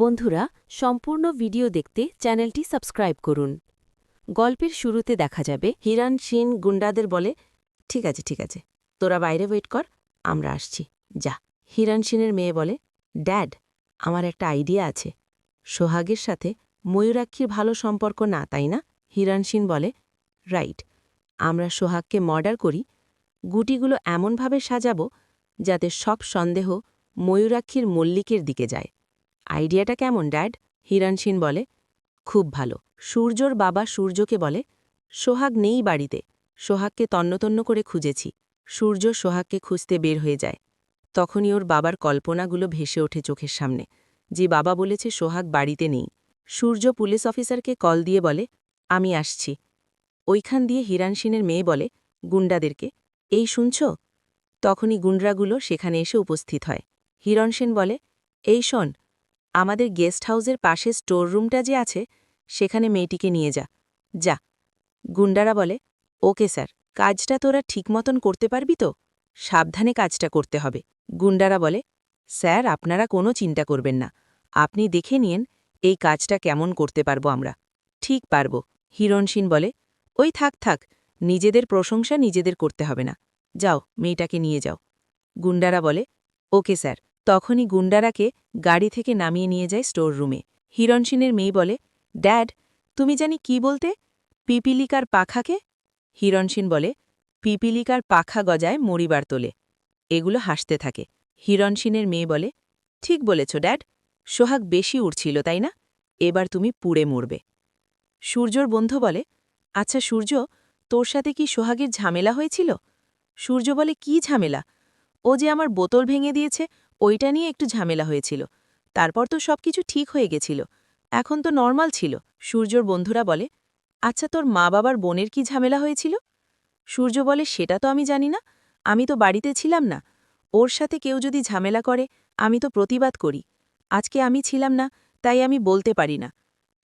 বন্ধুরা, সম্পূর্ণ ভিডিও দেখতে চ্যানেলটি সাবস্ক্রাইব করুন। গল্পের শুরুতে দেখা যাবে হিরান সিন গুন্ডাদের বলে, ঠিক আছে, তোরা বাইরে ওয়েট কর, আমরা আসছি, যা। হিরান সিনের মেয়ে বলে, ড্যাড, আমার একটা আইডিয়া আছে। সোহাগের সাথে ময়ূরাক্ষীর ভালো সম্পর্ক না, তাই না? হিরান সিন বলে, রাইট। আমরা সোহাগকে মার্ডার করি, গুটিগুলো এমনভাবে সাজাবো যাতে সব সন্দেহ ময়ূরাক্ষীর মল্লিকের দিকে যায়। আইডিয়াটা কেমন, ড্যাড? হিরান সিন বলে, খুব ভালো। সূর্যর বাবা সূর্যকে বলে, সোহাগ নেই বাড়িতে, সোহাগকে তন্নতন্ন করে খুঁজেছি। সূর্য সোহাগকে খুঁজতে বের হয়ে যায়। তখনই ওর বাবার কল্পনাগুলো ভেসে ওঠে চোখের সামনে, যে বাবা বলেছে সোহাগ বাড়িতে নেই। সূর্য পুলিশ অফিসারকে কল দিয়ে বলে, আমি আসছি। ওইখান দিয়ে হিরান সিনের মেয়ে বলে গুন্ডাদেরকে, এই শুনছ? তখনই গুন্ডাগুলো সেখানে এসে উপস্থিত হয়। হিরণ সেন বলে, এই শোন, আমাদের গেস্ট হাউসের পাশে স্টোর রুমটা যে আছে, সেখানে মেয়েটিকে নিয়ে যা। যা। গুন্ডারা বলে, ওকে স্যার, কাজটা তোরা ঠিক মতন করতে পারবি তো? সাবধানে কাজটা করতে হবে। গুন্ডারা বলে, স্যার, আপনারা কোনো চিন্তা করবেন না, আপনি দেখে নিন এই কাজটা কেমন করতে পারবো আমরা। ঠিক পারব। হিরণ সিন বলে, ওই থাক, নিজেদের প্রশংসা নিজেদের করতে হবে না, যাও মেয়েটাকে নিয়ে যাও। গুন্ডারা বলে, ওকে স্যার। তখনই গুন্ডারাকে গাড়ি থেকে নামিয়ে নিয়ে যায় স্টোর রুমে। হিরণ সিনের মেয়ে বলে, ড্যাড, তুমি জানি কি বলতে? পিপিলিকার পাখাকে? হিরণ সিন বলে, পিপিলিকার পাখা গজায় মরিবার তোলে। এগুলো হাসতে থাকে। হিরণ সিনের মেয়ে বলে, ঠিক বলেছ ড্যাড, সোহাগ বেশি উড়ছিল, তাই না? এবার তুমি পুড়ে মরবে। সূর্যর বন্ধু বলে, আচ্ছা সূর্য, তোর সাথে কি সোহাগের ঝামেলা হয়েছিল? সূর্য বলে, কি ঝামেলা? ও যে আমার বোতল ভেঙে দিয়েছে, ওইটা নিয়ে একটু ঝামেলা হয়েছিল। তারপর তো সব কিছু ঠিক হয়ে গেছিল, এখন তো নর্মাল ছিল। সূর্যর বন্ধুরা বলে, আচ্ছা তোর মা বাবার বোনের কি ঝামেলা হয়েছিল? সূর্য বলে, সেটা তো আমি জানি না, আমি তো বাড়িতে ছিলাম না। ওর সাথে কেউ যদি ঝামেলা করে আমি তো প্রতিবাদ করি। আজকে আমি ছিলাম না, তাই আমি বলতে পারি না।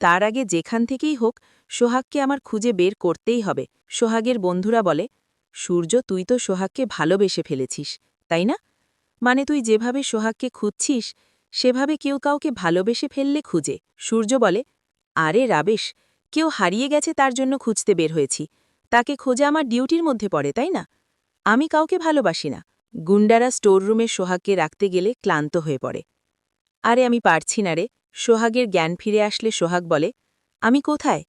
তার আগে যেখান থেকেই হোক সোহাগকে আমার খুঁজে বের করতেই হবে। সোহাগের বন্ধুরা বলে, সূর্য, তুই তো সোহাগকে ভালোবেসে ফেলেছিস, তাই না? মানে তুই যেভাবে সোহাগকে খুঁজছিস সেভাবে কেউ কাউকে ভালোবেসে ফেললে খুঁজে। সূর্য বলে, আরে রাবেশ, কেউ হারিয়ে গেছে তার জন্য খুঁজতে বের হয়েছি, তাকে খোঁজা আমার ডিউটির মধ্যে পড়ে, তাই না? আমি কাউকে ভালোবাসি না। গুন্ডারা স্টোর রুমে সোহাগকে রাখতে গেলে ক্লান্ত হয়ে পড়ে। আরে আমি পারছি না রে। সোহাগের জ্ঞান ফিরে আসলে সোহাগ বলে, আমি কোথায়?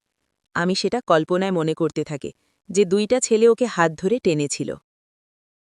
আমি সেটা কল্পনায় মনে করতে থাকে যে দুইটা ছেলে ওকে হাত ধরে টেনেছিল।